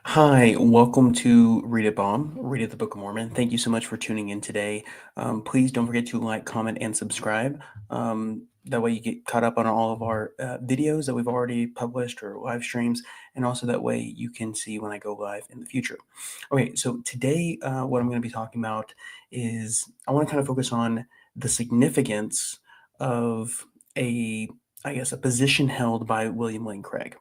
Hi, welcome to Read It Bomb, Read It the Book of Mormon. Thank you so much for tuning in today. Please don't forget to like, comment, and subscribe. That way you get caught up on all of our videos that we've already published or live streams, and also that way you can see when I go live in the future. Okay, so today what I'm going to be talking about is I want to kind of focus on the significance of a position held by William Lane Craig,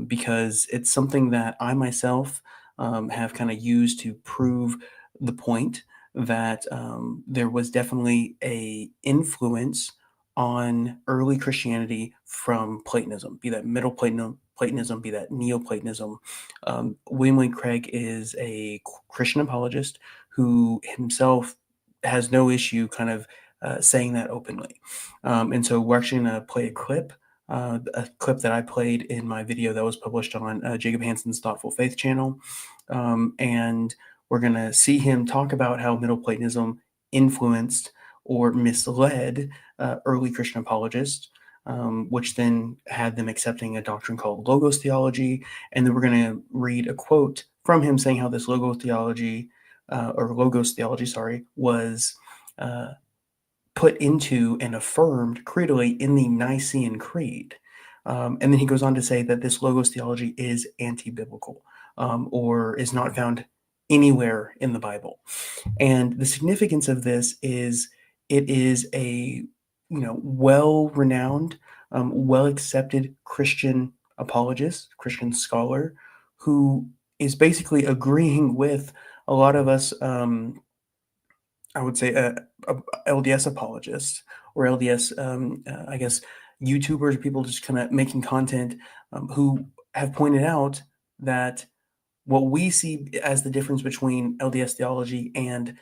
because it's something that I myself have kind of used to prove the point that there was definitely a influence on early Christianity from Platonism, be that Middle Platonism, be that Neoplatonism. William Lane Craig is a Christian apologist who himself has no issue kind of saying that openly. And so we're actually going to play a clip that I played in my video that was published on Jacob Hansen's Thoughtful Faith channel. And we're going to see him talk about how Middle Platonism influenced or misled early Christian apologists, which then had them accepting a doctrine called Logos Theology. And then we're going to read a quote from him saying how this Logos Theology, was put into and affirmed creedally in the Nicene Creed. And then he goes on to say that this Logos theology is anti-biblical, or is not found anywhere in the Bible. And the significance of this is it is a well-renowned, well-accepted Christian apologist, Christian scholar, who is basically agreeing with a lot of us. I would say LDS apologists or LDS, I guess, YouTubers, people just kind of making content, who have pointed out that what we see as the difference between LDS theology and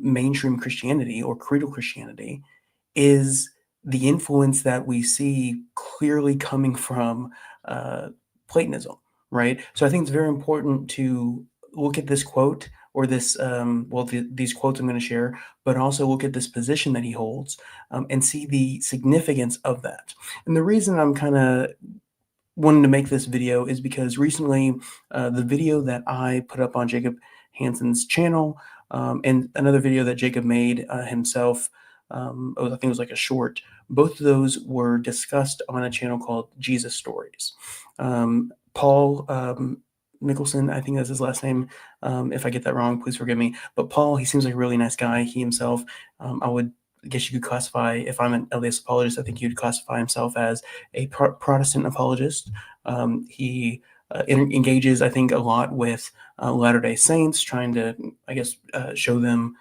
mainstream Christianity or creedal Christianity is the influence that we see clearly coming from Platonism, right? So I think it's very important to look at this quote or these quotes I'm going to share, but also look at this position that he holds, and see the significance of that. And the reason I'm kind of wanting to make this video is because recently the video that I put up on Jacob Hansen's channel, and another video that Jacob made himself, I think it was like a short, both of those were discussed on a channel called Jesus Stories. Paul Mickelson, I think that's his last name. If I get that wrong, please forgive me. But Paul, he seems like a really nice guy. He himself, I guess you could classify, if I'm an LDS apologist, I think you'd classify himself as a Protestant apologist. He engages, I think, a lot with Latter-day Saints, trying to, I guess, show them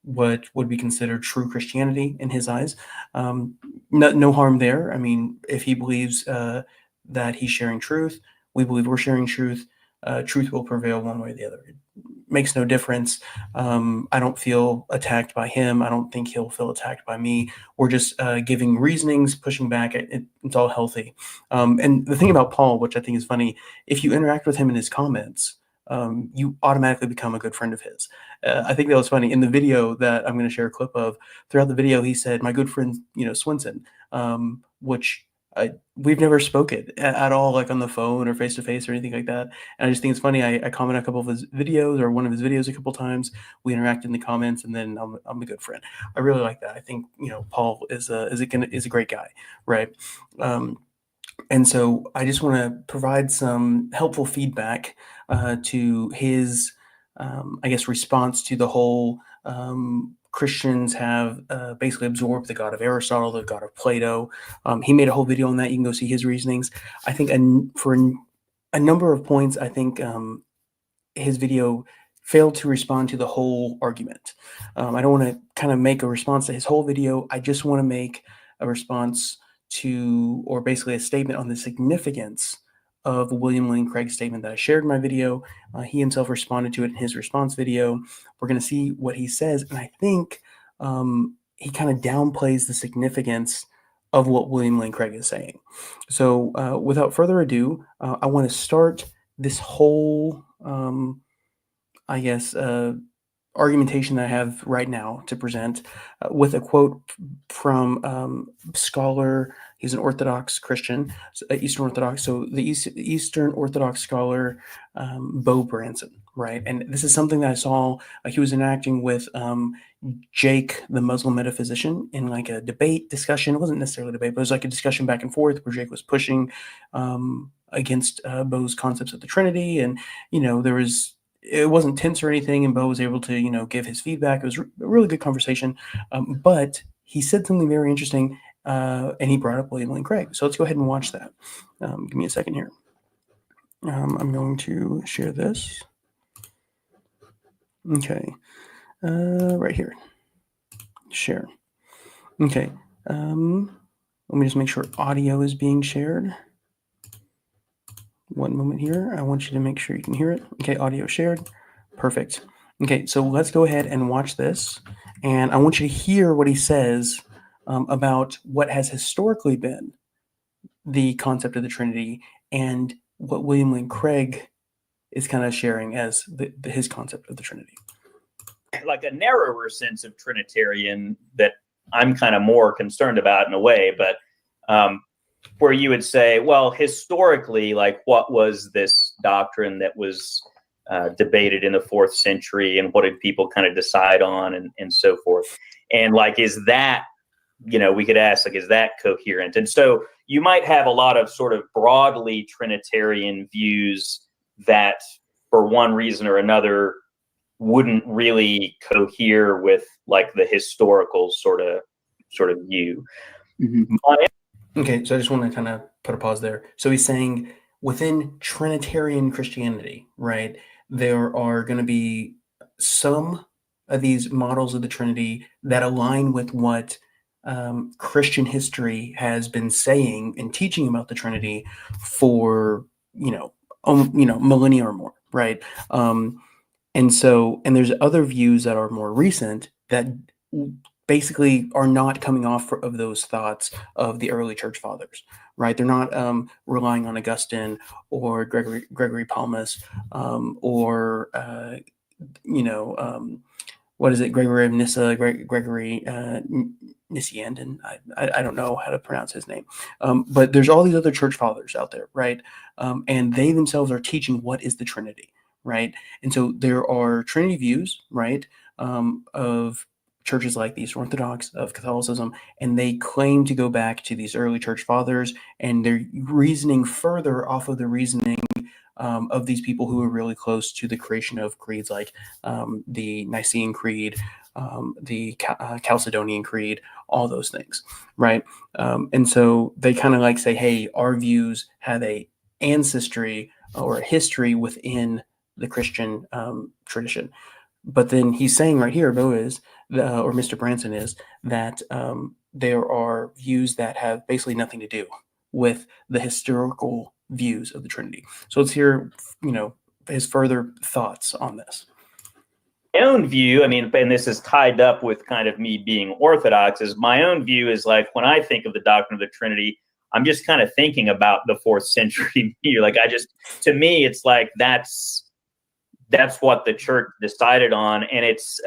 what would be considered true Christianity in his eyes. No harm there. I mean, if he believes that he's sharing truth, we believe we're sharing truth. Truth will prevail one way or the other. It makes no difference. I don't feel attacked by him. I don't think he'll feel attacked by me. We're just giving reasonings, pushing back. It's all healthy. And the thing about Paul, which I think is funny, if you interact with him in his comments, you automatically become a good friend of his. I think that was funny. In the video that I'm going to share a clip of, throughout the video, he said, "My good friend, Swinson," which we've never spoken at all, like on the phone or face to face or anything like that. And I just think it's funny. I comment on a couple of his videos or one of his videos a couple times. We interact in the comments, and then I'm a good friend. I really like that. I think Paul is a great guy, right? And so I just want to provide some helpful feedback to his, I guess, response to the whole Christians have basically absorbed the God of Aristotle, the God of Plato. He made a whole video on that. You can go see his reasonings. I think for a number of points, I think his video failed to respond to the whole argument. I don't want to kind of make a response to his whole video. I just want to make a response to, or basically a statement on the significance of William Lane Craig's statement that I shared in my video. He himself responded to it in his response video. We're going to see what he says, and I think he kind of downplays the significance of what William Lane Craig is saying. So without further ado, I want to start this whole, I guess, argumentation that I have right now to present with a quote from scholar He's an Orthodox Christian, Eastern Orthodox. So the Eastern Orthodox scholar, Bo Branson, right? And this is something that I saw. He was interacting with Jake, the Muslim metaphysician, in like a debate discussion. It wasn't necessarily a debate, but it was like a discussion back and forth where Jake was pushing against Bo's concepts of the Trinity, and it wasn't tense or anything, and Bo was able to give his feedback. It was a really good conversation, but he said something very interesting, and he brought up William Lane Craig. So let's go ahead and watch that. Give me a second here. I'm going to share this. Okay, right here. Share. Okay. Let me just make sure audio is being shared. One moment here. I want you to make sure you can hear it. Okay, audio shared. Perfect. Okay, so let's go ahead and watch this. And I want you to hear what he says about what has historically been the concept of the Trinity and what William Lane Craig is kind of sharing as his concept of the Trinity. Like a narrower sense of Trinitarian that I'm kind of more concerned about in a way, but where you would say, well, historically, like what was this doctrine that was debated in the 4th century, and what did people kind of decide on, and so forth. And like, is that, we could ask, like, is that coherent? And so you might have a lot of sort of broadly Trinitarian views that for one reason or another wouldn't really cohere with like the historical sort of view. Mm-hmm. Okay, so I just want to kind of put a pause there. So he's saying within Trinitarian Christianity, right, there are going to be some of these models of the Trinity that align with what Christian history has been saying and teaching about the Trinity for millennia or more, right? And there's other views that are more recent that basically are not coming off of those thoughts of the early church fathers, right? They're not relying on Augustine or Gregory Palmas or what is it? Gregory of Nyssa, Gregory Nazianzen. I don't know how to pronounce his name. But there's all these other church fathers out there, right? And they themselves are teaching what is the Trinity, right? And so there are Trinity views, right, of churches like the Eastern Orthodox, of Catholicism, and they claim to go back to these early church fathers, and they're reasoning further off of the reasoning of these people who are really close to the creation of creeds like the Nicene Creed, the Chalcedonian Creed, all those things, right? And so they kind of like say, hey, our views have a ancestry or a history within the Christian tradition. But then he's saying right here, Bo is, or Mr. Branson is, that there are views that have basically nothing to do with the historical views of the Trinity. So let's hear, his further thoughts on this. My own view, I mean, and this is tied up with kind of me being Orthodox, is my own view is like, when I think of the doctrine of the Trinity, I'm just kind of thinking about the 4th century view. Like, to me, it's like, that's what the church decided on. And it's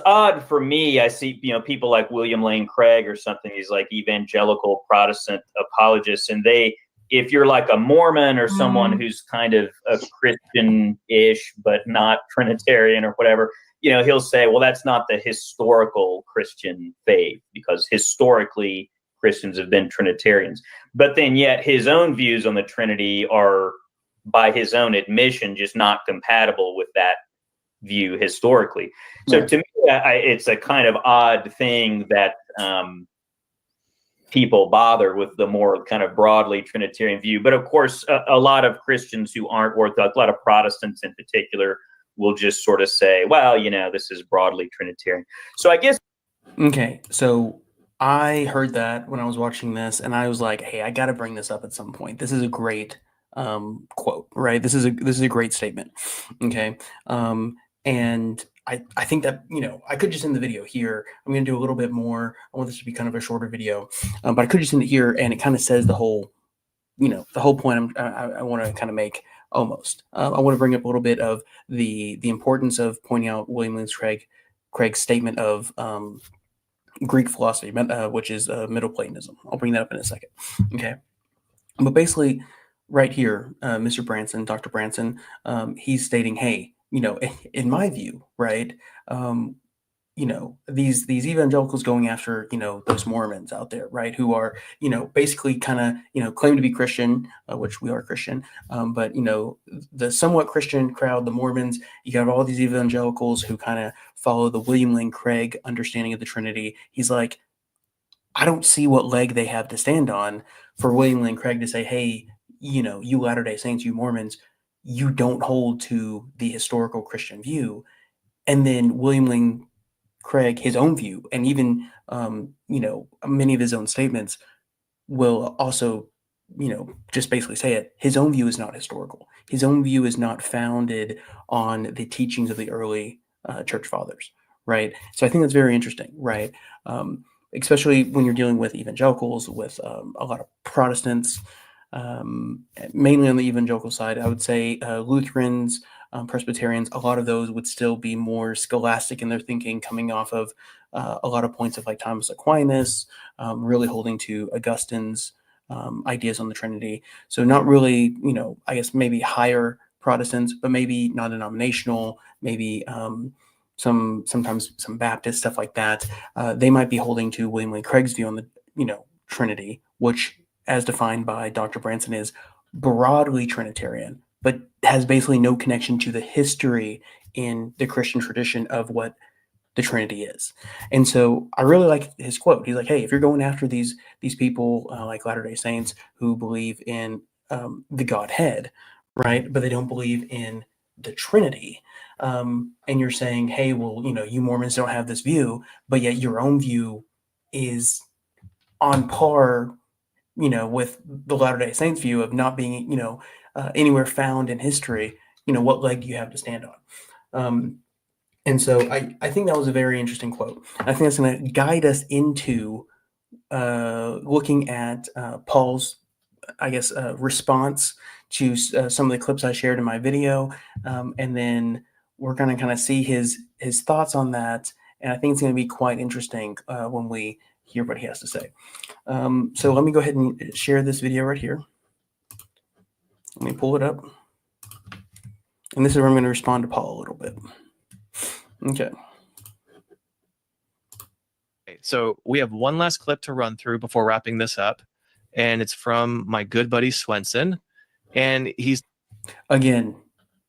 odd for me. I see, people like William Lane Craig or something, he's like evangelical Protestant apologists. And if you're like a Mormon or someone who's kind of a Christian-ish, but not Trinitarian or whatever, he'll say, well, that's not the historical Christian faith, because historically Christians have been Trinitarians. But then yet his own views on the Trinity are, by his own admission, just not compatible with that view historically. So to me, it's a kind of odd thing that people bother with the more kind of broadly Trinitarian view. But of course, a lot of Christians who aren't Orthodox, a lot of Protestants in particular, will just sort of say, well, this is broadly Trinitarian. So I guess. Okay, so I heard that when I was watching this, and I was like, hey, I got to bring this up at some point. This is a great quote, right? This is a great statement. Okay. And I think that, I could just end the video here. I'm going to do a little bit more. I want this to be kind of a shorter video, but I could just end it here, and it kind of says the whole point I want to kind of make almost. I want to bring up a little bit of the importance of pointing out William Lane Craig's statement of Greek philosophy, which is Middle Platonism. I'll bring that up in a second. Okay, but basically, right here, Mr. Branson, Dr. Branson, he's stating, hey, in my view, right, these evangelicals going after those Mormons out there, right, who are basically kind of claim to be Christian, which we are Christian, but the somewhat Christian crowd, the Mormons, you got all these evangelicals who kind of follow the William Lane Craig understanding of the Trinity. He's like, I don't see what leg they have to stand on for William Lane Craig to say, hey, you Latter-day Saints, you Mormons, you don't hold to the historical Christian view. And then William Lane Craig, his own view, and even many of his own statements will also just basically say it. His own view is not historical. His own view is not founded on the teachings of the early church fathers, right? So I think that's very interesting, right? Especially when you're dealing with evangelicals, with a lot of Protestants, mainly on the evangelical side. I would say Lutherans, Presbyterians, a lot of those would still be more scholastic in their thinking, coming off of a lot of points of like Thomas Aquinas, really holding to Augustine's ideas on the Trinity. So not really, I guess maybe higher Protestants, but maybe non-denominational, maybe sometimes some Baptist stuff like that. They might be holding to William Lane Craig's view on the Trinity, which, as defined by Dr. Branson, is broadly Trinitarian, but has basically no connection to the history in the Christian tradition of what the Trinity is. And so I really like his quote. He's like, hey, if you're going after these people like Latter-day Saints who believe in the Godhead, right, but they don't believe in the Trinity, and you're saying, hey, well, you Mormons don't have this view, but yet your own view is on par, with the Latter-day Saints view of not being, anywhere found in history, what leg do you have to stand on? And so I think that was a very interesting quote. I think that's going to guide us into looking at Paul's, I guess, response to some of the clips I shared in my video. And then we're going to kind of see his thoughts on that. And I think it's going to be quite interesting when we hear what he has to say. So let me go ahead and share this video right here. Let me pull it up. And this is where I'm going to respond to Paul a little bit. Okay. So we have one last clip to run through before wrapping this up. And it's from my good buddy Swenson. And he's... Again,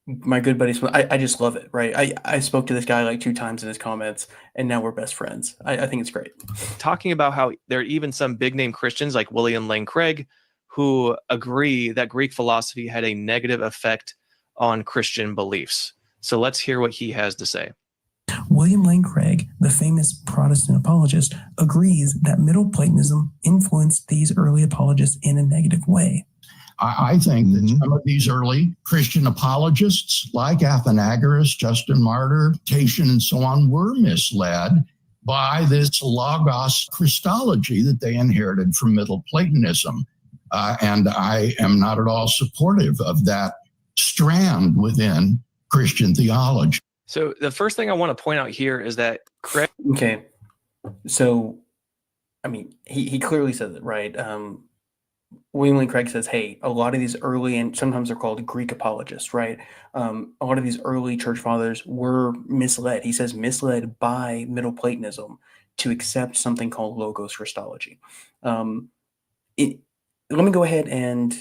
my good buddy Swenson. I just love it, right? I spoke to this guy like 2 times in his comments, and now we're best friends. I think it's great. Talking about how there are even some big name Christians like William Lane Craig who agree that Greek philosophy had a negative effect on Christian beliefs. So let's hear what he has to say. William Lane Craig, the famous Protestant apologist, agrees that Middle Platonism influenced these early apologists in a negative way. I think that some of these early Christian apologists, like Athenagoras, Justin Martyr, Tatian, and so on, were misled by this Logos Christology that they inherited from Middle Platonism. And I am not at all supportive of that strand within Christian theology. So the first thing I want to point out here is that Craig... Okay. So, I mean, he clearly says it, right? William Lane Craig says, hey, a lot of these early, and sometimes they're called Greek apologists, right? A lot of these early church fathers were misled. He says misled by Middle Platonism to accept something called Logos Christology. Let me go ahead and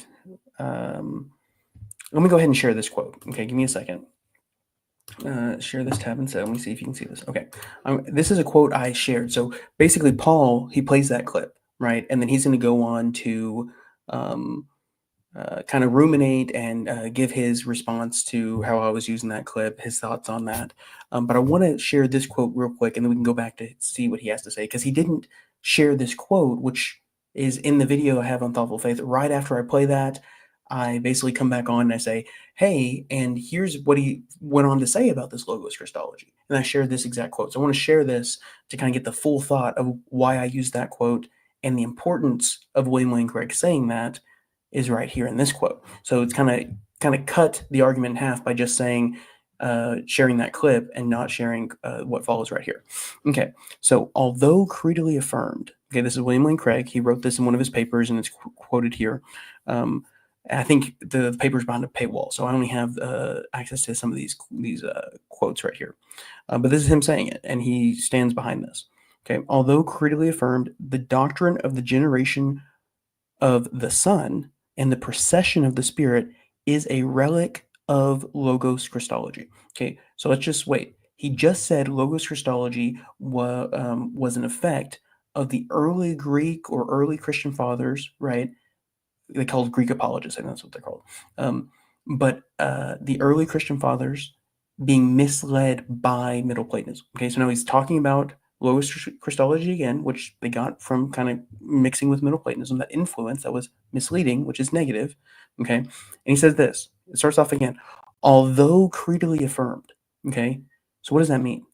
share this quote. Okay, give me a second. Share this tab instead. Let me see if you can see this. Okay. This is a quote I shared. So basically Paul, he plays that clip, right? And then he's going to go on to kind of ruminate and give his response to how I was using that clip, his thoughts on that. But I want to share this quote real quick, and then we can go back to see what he has to say, because he didn't share this quote, which is in the video I have on Thoughtful Faith. Right after I play that, I basically come back on and I say, hey, and here's what he went on to say about this Logos Christology. And I shared this exact quote. So I want to share this to kind of get the full thought of why I used that quote, and the importance of William Lane Craig saying that is right here in this quote. So it's kind of cut the argument in half by just saying sharing that clip and not sharing what follows right here. Okay, so although creedally affirmed, okay, this is William Lane Craig. He wrote this in one of his papers, and it's quoted here. I think the paper's behind a paywall, so I only have access to some of these quotes right here. But this is him saying it, and he stands behind this. Okay, although creedally affirmed, the doctrine of the generation of the Son and the procession of the Spirit is a relic of Logos Christology. Okay, so let's just wait. He just said Logos Christology was an effect of the early Greek or early Christian fathers, right? They called Greek apologists, I think that's what they're called. But the early Christian fathers being misled by Middle Platonism. Okay, so now he's talking about Logos Christology again, which they got from kind of mixing with Middle Platonism, that influence that was misleading, which is negative. Okay, and he says this. It starts off again, although creedally affirmed. Okay, so what does that mean?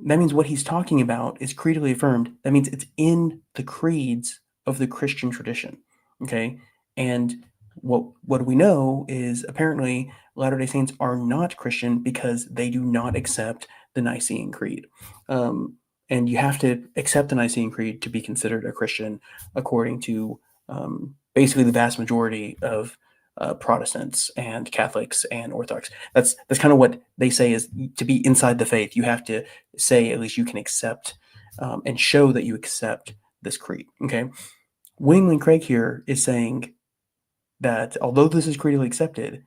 That means what he's talking about is creedally affirmed. That means it's in the creeds of the Christian tradition. Okay, and what we know is apparently Latter-day Saints are not Christian because they do not accept the Nicene Creed. And you have to accept the Nicene Creed to be considered a Christian, according to basically the vast majority of Protestants and Catholics and Orthodox. That's kind of what they say is to be inside the faith. You have to say at least you can accept and show that you accept this creed. Okay, William Lane Craig here is saying that although this is creedally accepted,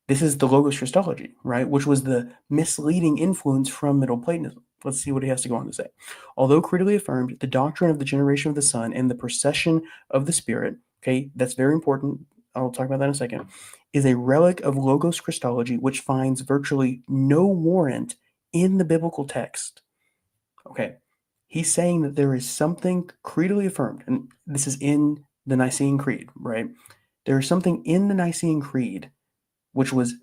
this is the Logos Christology, right? Which was the misleading influence from Middle Platonism. Let's see what he has to go on to say. Although creedally affirmed, the doctrine of the generation of the Son and the procession of the Spirit, okay, that's very important. I'll talk about that in a second, is a relic of Logos Christology, which finds virtually no warrant in the biblical text. Okay, he's saying that there is something creedally affirmed, and this is in the Nicene Creed, right? There is something in the Nicene Creed which was,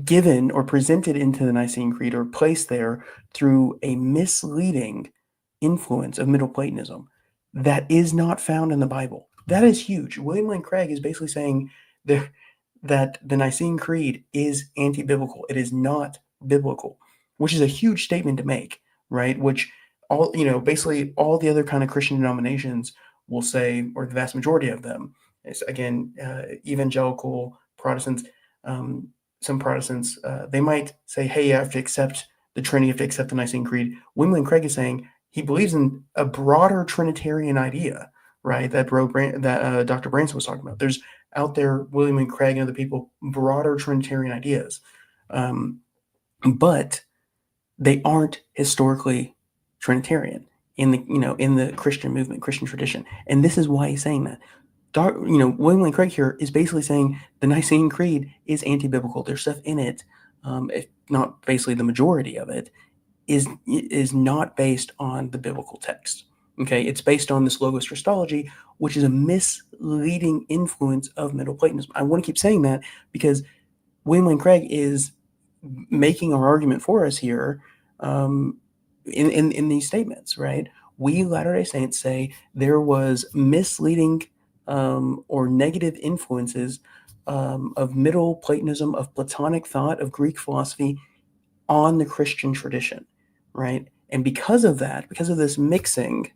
given or presented into the Nicene Creed or placed there through a misleading influence of Middle Platonism that is not found in the Bible. That is huge. William Lane Craig is basically saying that the Nicene Creed is anti-biblical. It is not biblical, which is a huge statement to make, right? Which basically all the other kind of Christian denominations will say, or the vast majority of them, is again, evangelical Protestants, some Protestants, they might say, hey, you have to accept the Trinity, you have to accept the Nicene Creed. William Lane Craig is saying he believes in a broader Trinitarian idea, right? That Dr. Branson was talking about. There's out there, William Lane Craig and other people, broader Trinitarian ideas. But they aren't historically Trinitarian in the Christian movement, Christian tradition. And this is why he's saying that. William Lane Craig here is basically saying the Nicene Creed is anti-biblical. There's stuff in it, if not basically the majority of it, is not based on the biblical text. Okay, it's based on this Logos Christology, which is a misleading influence of Middle Platonism. I want to keep saying that because William Lane Craig is making our argument for us here in these statements, right? We Latter-day Saints say there was misleading or negative influences of Middle Platonism, of Platonic thought, of Greek philosophy on the Christian tradition, right? And because of that, because of this mixing,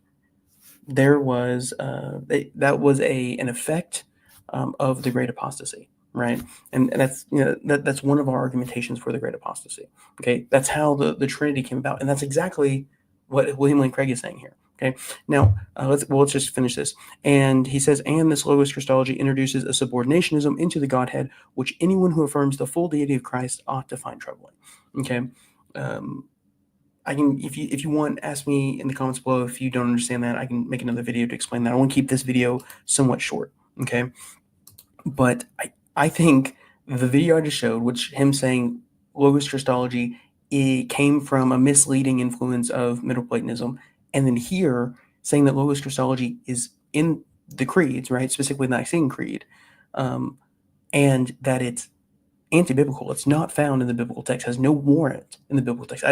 there was that was an effect of the Great Apostasy, right? And that's that's one of our argumentations for the Great Apostasy. Okay, that's how the Trinity came about, and that's exactly what William Lane Craig is saying here. Okay, now let's just finish this. And he says, and this Logos Christology introduces a subordinationism into the Godhead, which anyone who affirms the full deity of Christ ought to find troubling. Okay, I can, if you want, ask me in the comments below if you don't understand that. I can make another video to explain that. I want to keep this video somewhat short. Okay, but I think the video I just showed, which him saying Logos Christology, it came from a misleading influence of Middle Platonism, and then here saying that Logos Christology is in the creeds, right, specifically the Nicene Creed, and that it's anti-biblical. It's not found in the biblical text. Has no warrant in the biblical text.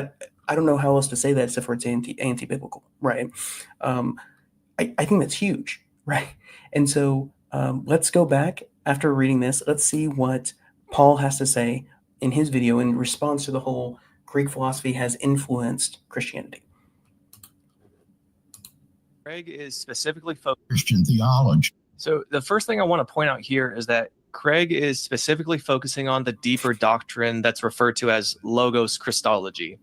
I don't know how else to say that except for it's anti-biblical, right? I think that's huge, right? And so let's go back after reading this. Let's see what Paul has to say in his video in response to the whole Greek philosophy has influenced Christianity. Craig is specifically focused Christian theology. So the first thing I want to point out here is that Craig is specifically focusing on the deeper doctrine that's referred to as Logos Christology.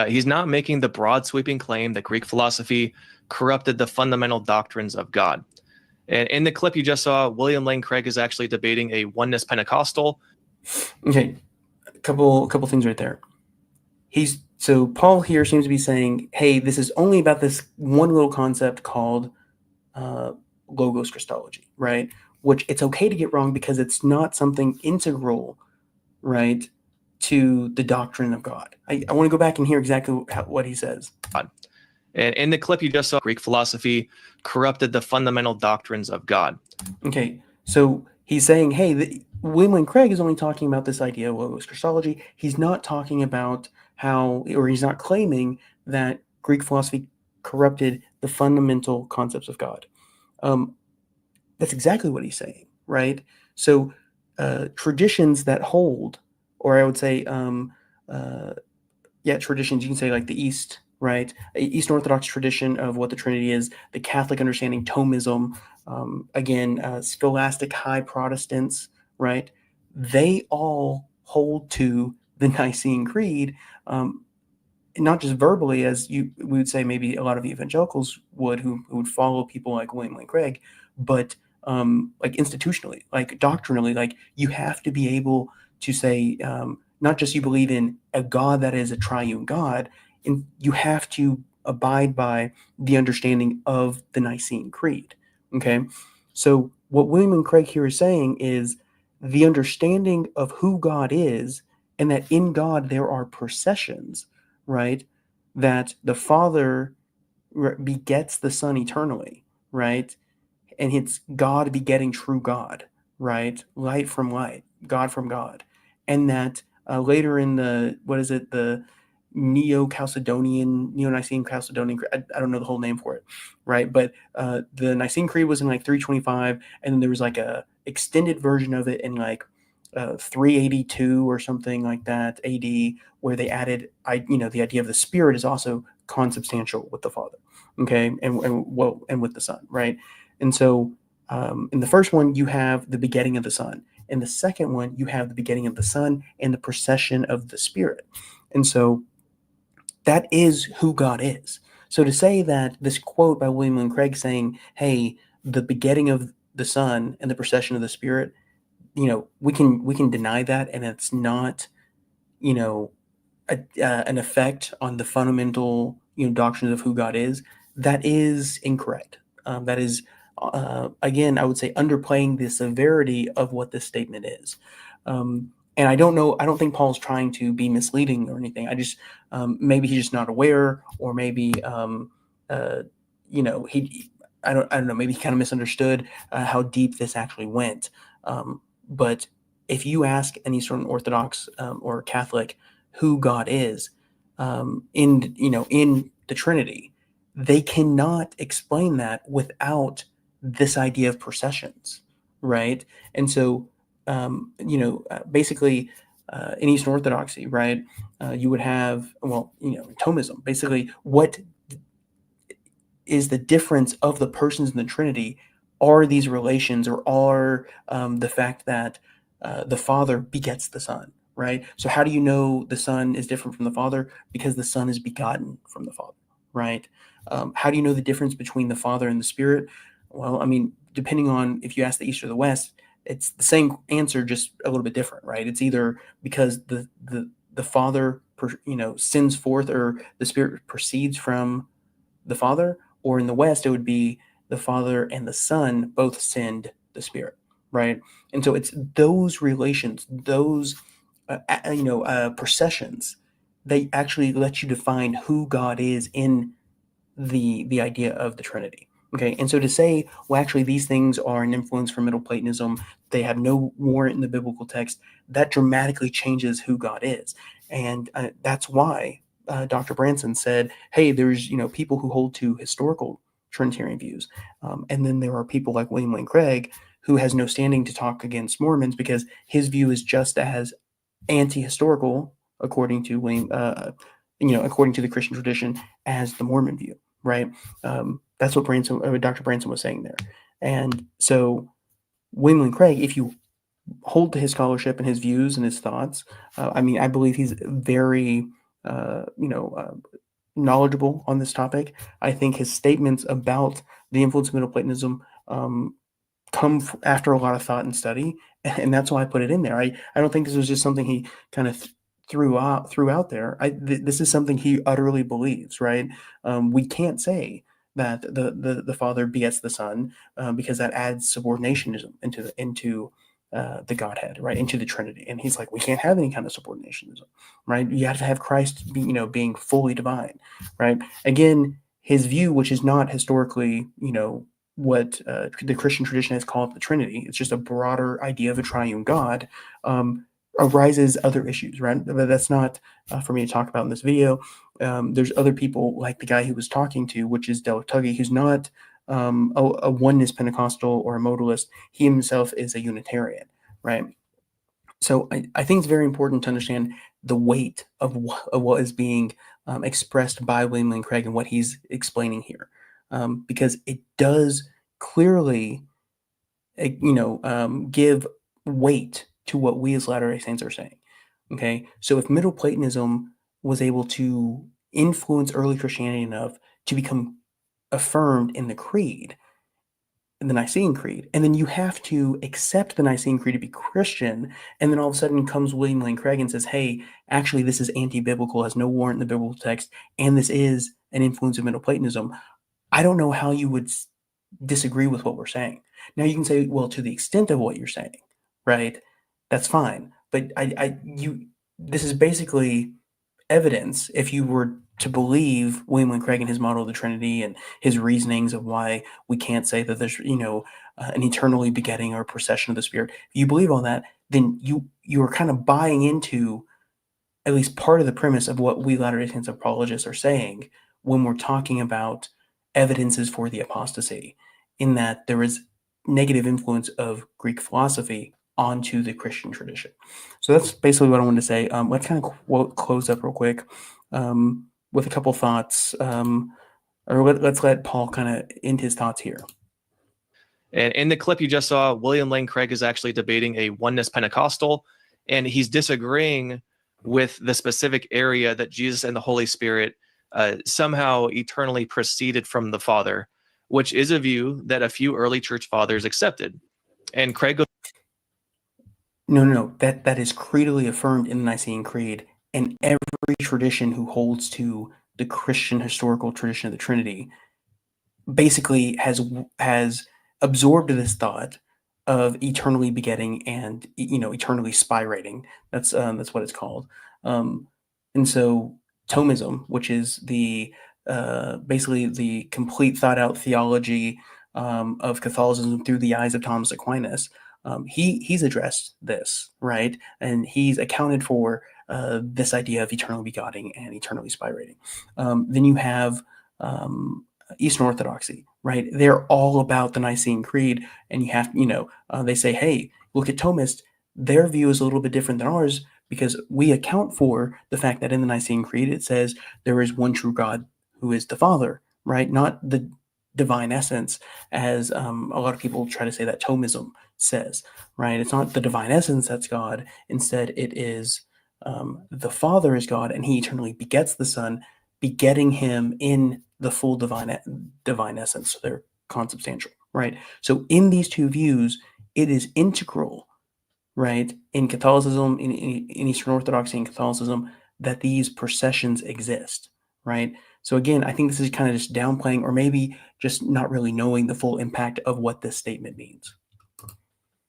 He's not making the broad sweeping claim that Greek philosophy corrupted the fundamental doctrines of God. And in the clip you just saw, William Lane Craig is actually debating a oneness Pentecostal. Okay, a couple things right there. So Paul here seems to be saying, hey, this is only about this one little concept called Logos Christology, right? Which it's okay to get wrong because it's not something integral, right, to the doctrine of God. I want to go back and hear exactly what he says. And in the clip you just saw, Greek philosophy corrupted the fundamental doctrines of God. Okay, so he's saying, hey, William Lane Craig is only talking about this idea of Logos Christology. He's not talking about he's not claiming that Greek philosophy corrupted the fundamental concepts of God. That's exactly what he's saying, right? So traditions that hold, or I would say, traditions, you can say like the East, right? Eastern Orthodox tradition of what the Trinity is, the Catholic understanding, Thomism, Scholastic High Protestants, right? They all hold to the Nicene Creed, not just verbally, as we would say maybe a lot of evangelicals would, who would follow people like William Lane Craig, but like institutionally, like doctrinally, like you have to be able to say, not just you believe in a God that is a triune God, and you have to abide by the understanding of the Nicene Creed. Okay, so what William and Craig here is saying is the understanding of who God is, and that in God there are processions, right? That the Father begets the Son eternally, right? And it's God begetting true God, right? Light from light, God from God. And that later in the Neo-Nicene Chalcedonian, I don't know the whole name for it, right? But the Nicene Creed was in like 325, and then there was like a extended version of it in like 382 or something like that AD, where they added, the idea of the Spirit is also consubstantial with the Father, okay, and with the Son, right? And so in the first one, you have the begetting of the Son. In the second one, you have the begetting of the Son and the procession of the Spirit. And so that is who God is. So to say that this quote by William Lane Craig saying, hey, the begetting of the Son and the procession of the Spirit, we can deny that, and it's not, an effect on the fundamental, doctrines of who God is. That is incorrect. That is, again, I would say underplaying the severity of what this statement is. And I don't think Paul's trying to be misleading or anything. I just, maybe he's just not aware, or maybe, I don't know, maybe he kind of misunderstood how deep this actually went. But if you ask any sort of Orthodox or Catholic who God is in the Trinity, they cannot explain that without this idea of processions, right? And so, basically, in Eastern Orthodoxy, right, you would have, Thomism. Basically, what is the difference of the persons in the Trinity are these relations, or are the fact that the Father begets the Son, right? So how do you know the Son is different from the Father? Because the Son is begotten from the Father, right? How do you know the difference between the Father and the Spirit? Well, I mean, depending on if you ask the East or the West, it's the same answer, just a little bit different, right? It's either because the Father, sends forth, or the Spirit proceeds from the Father, or in the West, it would be the Father and the Son both send the Spirit, right? And so it's those relations, those processions, they actually let you define who God is in the idea of the Trinity. Okay, and so to say, well, actually, these things are an influence from Middle Platonism, they have no warrant in the biblical text, that dramatically changes who God is. And that's why Dr. Branson said, hey, there's people who hold to historical Trinitarian views, and then there are people like William Lane Craig, who has no standing to talk against Mormons, because his view is just as anti-historical, according to according to the Christian tradition, as the Mormon view, right? That's what Dr. Branson was saying there. And so William Lane Craig, if you hold to his scholarship and his views and his thoughts, I believe he's very, knowledgeable on this topic. I think his statements about the influence of Middle Platonism come after a lot of thought and study, and that's why I put it in there. I don't think this was just something he kind of threw out there. This is something he utterly believes, right? We can't say that the Father begets the Son because that adds subordinationism into the Godhead, right, into the Trinity. And he's like, we can't have any kind of subordinationism, right? You have to have Christ being fully divine, right? Again, his view, which is not historically, what the Christian tradition has called the Trinity, it's just a broader idea of a triune God, arises other issues, right? But that's not for me to talk about in this video. There's other people like the guy he was talking to, which is Del Tuggy, who's not a oneness Pentecostal or a modalist. He himself is a Unitarian, right? So I think it's very important to understand the weight of what is being expressed by William Lane Craig and what he's explaining here, because it does clearly, give weight to what we as Latter-day Saints are saying. Okay, so if Middle Platonism was able to influence early Christianity enough to become affirmed in the Creed, in the Nicene Creed, and then you have to accept the Nicene Creed to be Christian, and then all of a sudden comes William Lane Craig and says, hey, actually this is anti-biblical, has no warrant in the biblical text, and this is an influence of Middle Platonism. I don't know how you would disagree with what we're saying. Now you can say, well, to the extent of what you're saying, right? That's fine. But this is basically evidence, if you were to believe William Lane Craig and his model of the Trinity and his reasonings of why we can't say that there's, an eternally begetting or procession of the Spirit. If you believe all that, then you are kind of buying into at least part of the premise of what we Latter-day Saints apologists are saying when we're talking about evidences for the apostasy, in that there is negative influence of Greek philosophy onto the Christian tradition. So that's basically what I wanted to say. Let's kind of close up real quick with a couple thoughts, or let's let Paul kind of end his thoughts here. And in the clip you just saw, William Lane Craig is actually debating a oneness Pentecostal, and he's disagreeing with the specific area that Jesus and the Holy Spirit somehow eternally proceeded from the Father, which is a view that a few early church fathers accepted. And Craig goes, No. That is creedally affirmed in the Nicene Creed, and every tradition who holds to the Christian historical tradition of the Trinity basically has absorbed this thought of eternally begetting and eternally spirating. That's what it's called. And so Thomism, which is the basically the complete thought out theology of Catholicism through the eyes of Thomas Aquinas, he's addressed this, right? And he's accounted for this idea of eternally begetting and eternally spirating. Then you have Eastern Orthodoxy, right? They're all about the Nicene Creed, and you have, they say, hey, look at Thomists. Their view is a little bit different than ours because we account for the fact that in the Nicene Creed it says there is one true God who is the Father, right? Not the divine essence, as a lot of people try to say that Thomism says, right? It's not the divine essence that's God. Instead, it is the Father is God, and He eternally begets the Son, begetting Him in the full divine essence. So they're consubstantial, right? So in these two views, it is integral, right, in Catholicism, in Eastern Orthodoxy and Catholicism, that these processions exist, right? So again, I think this is kind of just downplaying, or maybe just not really knowing the full impact of what this statement means.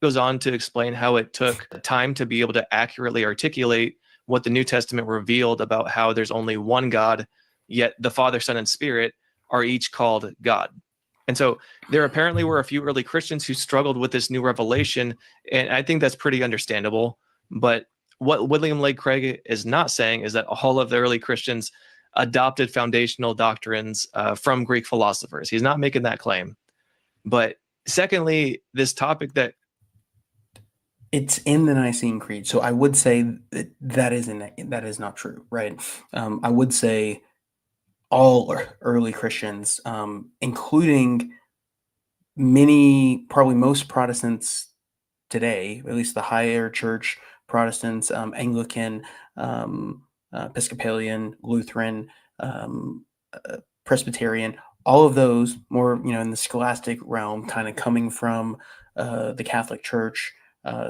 goes on to explain how it took time to be able to accurately articulate what the New Testament revealed about how there's only one God, yet the Father, Son, and Spirit are each called God. And so there apparently were a few early Christians who struggled with this new revelation, and I think that's pretty understandable. But what William Lane Craig is not saying is that all of the early Christians adopted foundational doctrines from Greek philosophers. He's not making that claim. But secondly, this topic that It's in the Nicene Creed, so I would say that is not true, right? I would say all early Christians, including many, probably most Protestants today, at least the higher church Protestants, Anglican, Episcopalian, Lutheran, Presbyterian, all of those more, in the scholastic realm, kind of coming from the Catholic Church,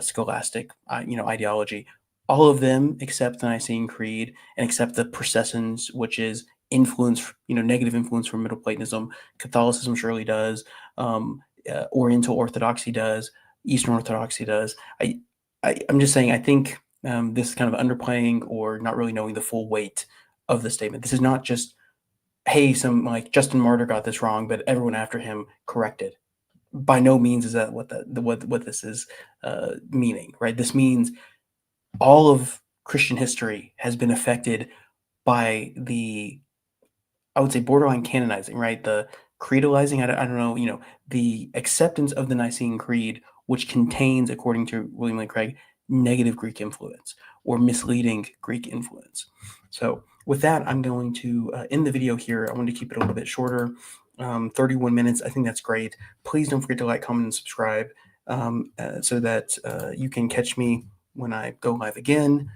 scholastic, ideology. All of them accept the Nicene Creed and accept the processions, which is influence, negative influence from Middle Platonism. Catholicism surely does. Oriental Orthodoxy does. Eastern Orthodoxy does. I'm just saying, I think this is kind of underplaying or not really knowing the full weight of the statement. This is not just, hey, some like Justin Martyr got this wrong, but everyone after him corrected. By no means is that what this is meaning, right? This means all of Christian history has been affected by the, I would say, borderline canonizing, right? The creedalizing, I don't know, the acceptance of the Nicene Creed, which contains, according to William Lane Craig, negative Greek influence or misleading Greek influence. So with that, I'm going to end the video here. I want to keep it a little bit shorter, 31 minutes. I think that's great. Please don't forget to like, comment, and subscribe so that you can catch me when I go live again,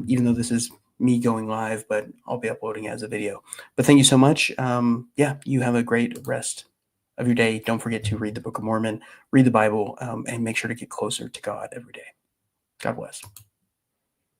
even though this is me going live, but I'll be uploading as a video. But thank you so much. Yeah, you have a great rest of your day. Don't forget to read the Book of Mormon, read the Bible, and make sure to get closer to God every day. God bless.